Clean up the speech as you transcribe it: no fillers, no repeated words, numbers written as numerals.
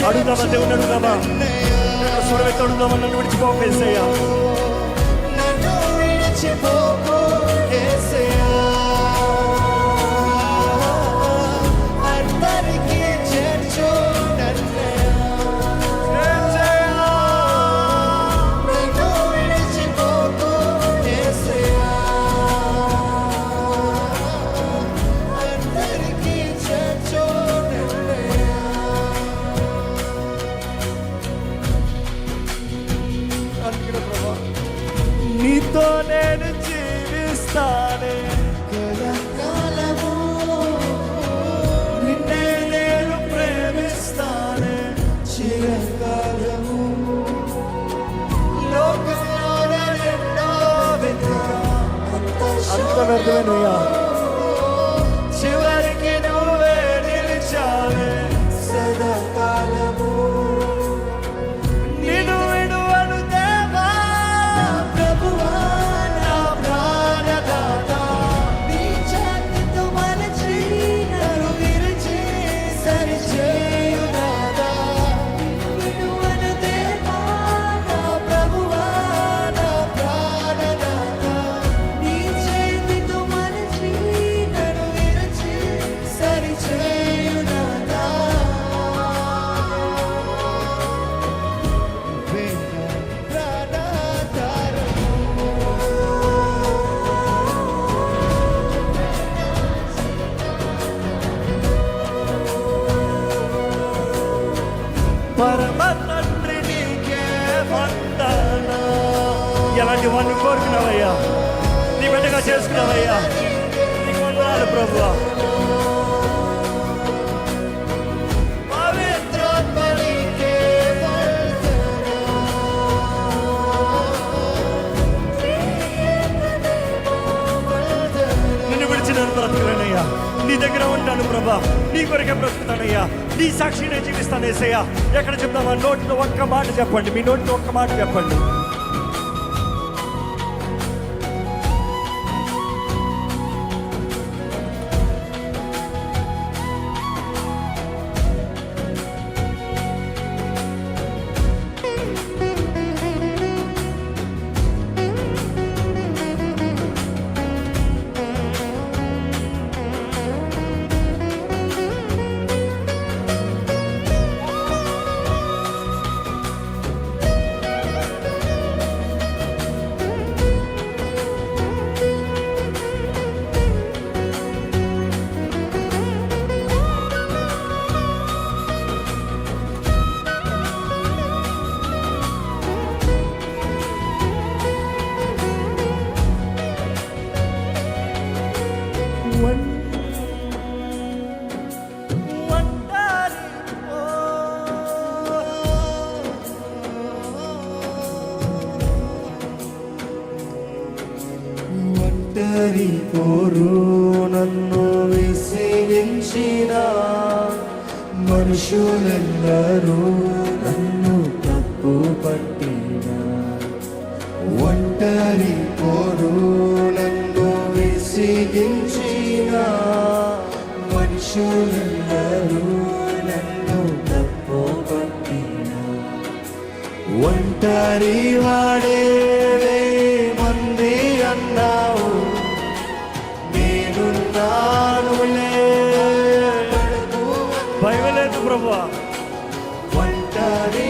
అడుగుదామా దేవుని అడుగుదామా స్వరమెత్తి అడుగుదామా నన్ను విడిచిపోక యేసయ్యా నన్ను విడిచిపోకు యేసయ్యా అందరికీ చేర్చు నన్నయ్యా నన్ను విడిచిపోకు యేసయ్యా అందరికీ చేర్చు నన్నయ్యా అందుకే ప్రభా నీతో నేను జీవిస్తానే కలకాలము నిన్నే నేను ప్రేమిస్తానే చిరకాలము లోకంలోన ఎన్నో అంత వ్యర్థమేనయ్యా చివరికి నువ్వే నిలిచావే సదాకాలము నిన్ను విడువను దేవా ప్రభువా నా ప్రాణదాత నీ చేతితో మలచి నన్ను విరిచి సరిచేయునాదా విడువను దేవా నా ప్రభువా నా ప్రాణదాత నీ చేతితో మలచి నన్ను విరిచి సరిచేయునాదా పరమ తండ్రి నీకే వందనా ఎలాంటి వాడిని కోరుకున్నావయ్యా నీ బిడ్డగా చేసుకున్నావయ్యా నీకు వందనాలు ప్రభువా నిన్ను విడిచి నేను బ్రతకలేనయ్యా నీ దగ్గర ఉంటాను ప్రభా నీ కొరకే బ్రతుకుతానయ్యా నీ సాక్షి నేను జీవిస్తాను యేసయ్యా ఎక్కడ చెప్తామా నోటితో ఒక్క మాట చెప్పండి మీ నోటితో ఒక్క మాట చెప్పండి ఒంటరి పోరు నన్ను విసిగించిన మనుషులెల్లరూ నన్ను తప్పు పట్టిన ఒంటరి పోరు నన్ను విసిగించిన మనుషులెల్లరూ నన్ను తప్పు పట్టిన ఒంటరి వాడే మంది అన్నావు నేనున్నానులే భయం లేదు ప్రభువా ఒంటరి